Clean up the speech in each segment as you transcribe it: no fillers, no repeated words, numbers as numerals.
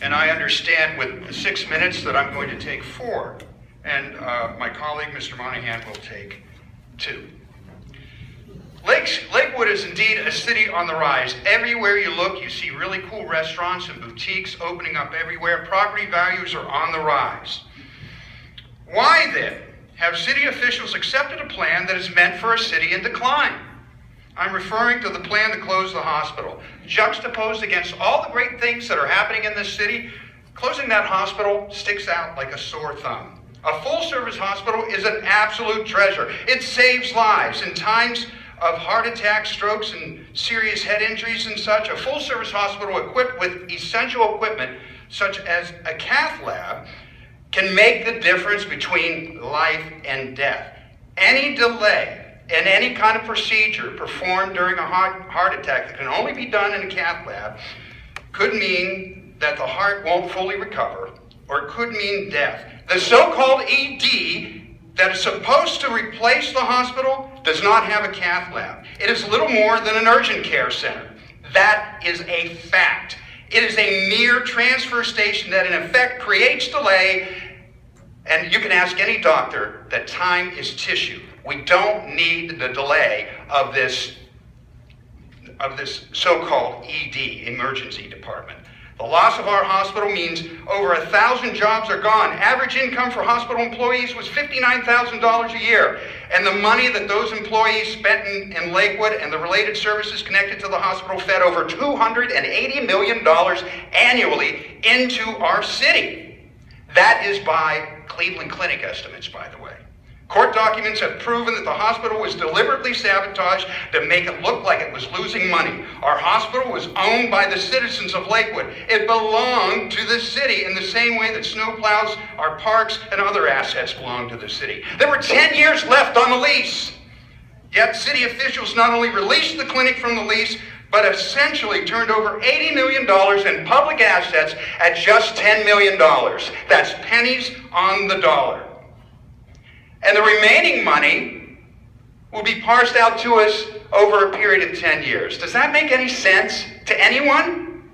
and I understand with 6 minutes that I'm going to take 4, and my colleague, Mr. Monahan, will take 2. Lakewood is indeed a city on the rise. Everywhere you look, you see really cool restaurants and boutiques opening up everywhere. Property values are on the rise. Why then have city officials accepted a plan that is meant for a city in decline? I'm referring to the plan to close the hospital. Juxtaposed against all the great things that are happening in this city, closing that hospital sticks out like a sore thumb. A full-service hospital is an absolute treasure. It saves lives in times of heart attacks, strokes, and serious head injuries and such. A full-service hospital equipped with essential equipment, such as a cath lab, can make the difference between life and death. Any delay in any kind of procedure performed during a heart attack that can only be done in a cath lab could mean that the heart won't fully recover, or it could mean death. The so-called ED that is supposed to replace the hospital does not have a cath lab. It is little more than an urgent care center. That is a fact. It is a mere transfer station that in effect creates delay, and you can ask any doctor that time is tissue. We don't need the delay of this so-called ED, emergency department. The loss of our hospital means over 1,000 jobs are gone. Average income for hospital employees was $59,000 a year. And the money that those employees spent in Lakewood and the related services connected to the hospital fed over $280 million annually into our city. That is by Cleveland Clinic estimates, by the way. Court documents have proven that the hospital was deliberately sabotaged to make it look like it was losing money. Our hospital was owned by the citizens of Lakewood. It belonged to the city in the same way that snowplows, our parks, and other assets belong to the city. There were 10 years left on the lease. Yet city officials not only released the clinic from the lease, but essentially turned over $80 million in public assets at just $10 million. That's pennies on the dollar. And the remaining money will be parsed out to us over a period of 10 years. Does that make any sense to anyone?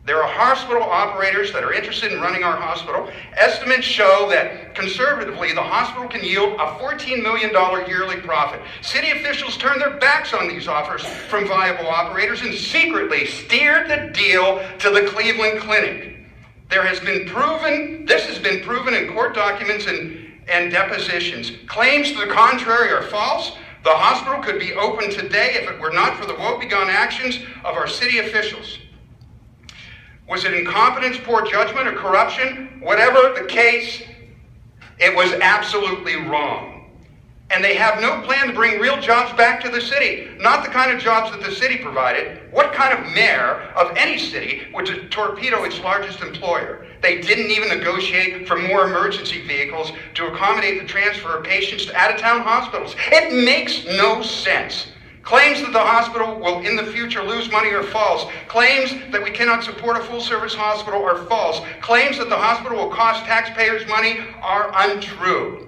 There are hospital operators that are interested in running our hospital. Estimates show that conservatively, the hospital can yield a $14 million yearly profit. City officials turned their backs on these offers from viable operators and secretly steered the deal to the Cleveland Clinic. This has been proven in court documents and depositions. Claims to the contrary are false. The hospital could be open today if it were not for the woebegone actions of our city officials. Was it incompetence, poor judgment, or corruption? Whatever the case, it was absolutely wrong. And they have no plan to bring real jobs back to the city. Not the kind of jobs that the city provided. What kind of mayor of any city would torpedo its largest employer? They didn't even negotiate for more emergency vehicles to accommodate the transfer of patients to out-of-town hospitals. It makes no sense. Claims that the hospital will in the future lose money are false. Claims that we cannot support a full-service hospital are false. Claims that the hospital will cost taxpayers money are untrue.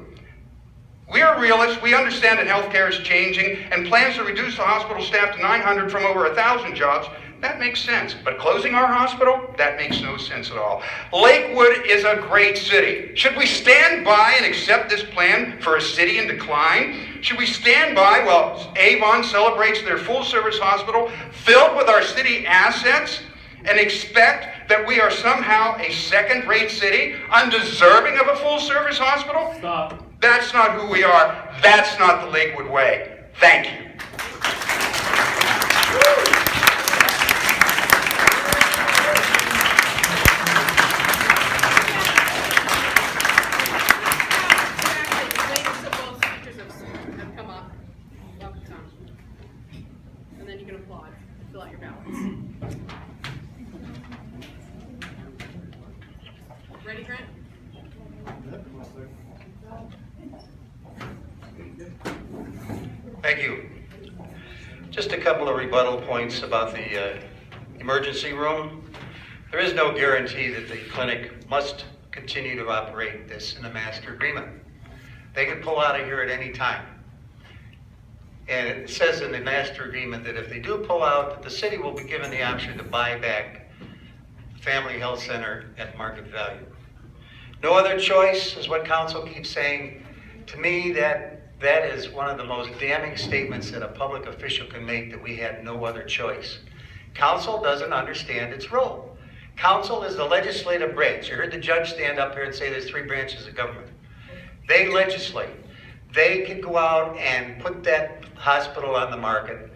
We are realists. We understand that healthcare is changing, and plans to reduce the hospital staff to 900 from over 1,000 jobs, that makes sense. But closing our hospital, that makes no sense at all. Lakewood is a great city. Should we stand by and accept this plan for a city in decline? Should we stand by while Avon celebrates their full-service hospital filled with our city assets and expect that we are somehow a second-rate city, undeserving of a full-service hospital? Stop. That's not who we are. That's not the Lakewood way. Thank you. And then you can applaud. Fill out your ballots. Ready, Grant? Thank you. Just a couple of rebuttal points about the emergency room. There is no guarantee that the clinic must continue to operate this in a master agreement. They can pull out of here at any time. And it says in the master agreement that if they do pull out, the city will be given the option to buy back family health center at market value. No other choice is what council keeps saying. To me, that is one of the most damning statements that a public official can make, that we had no other choice. Council doesn't understand its role. Council is the legislative branch. You heard the judge stand up here and say there's 3 branches of government. They legislate. They can go out and put that hospital on the market.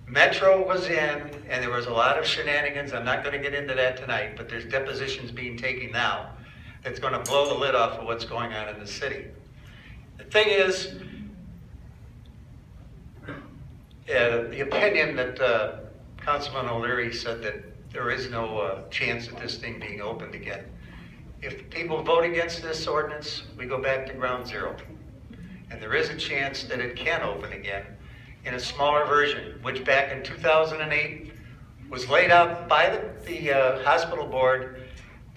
Metro was in, and there was a lot of shenanigans. I'm not going to get into that tonight, but there's depositions being taken now that's going to blow the lid off of what's going on in the city. The thing is, the opinion that Councilman O'Leary said that there is no chance of this thing being opened again. If people vote against this ordinance, we go back to ground zero. And there is a chance that it can open again in a smaller version, which back in 2008 was laid out by the hospital board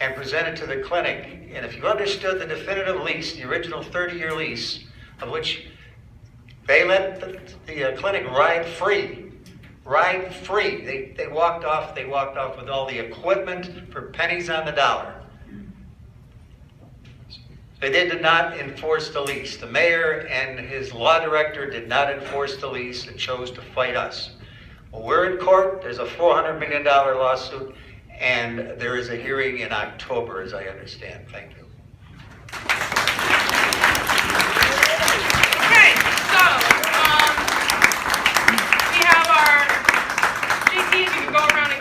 and presented to the clinic. And if you understood the definitive lease, the original 30-year lease, of which they let the clinic ride free. They walked off with all the equipment for pennies on the dollar. They did not enforce the lease. The mayor and his law director did not enforce the lease and chose to fight us. Well, we're in court. There's a $400 million lawsuit, and there is a hearing in October, as I understand. Thank you. Okay, so we have our JT, if you can go around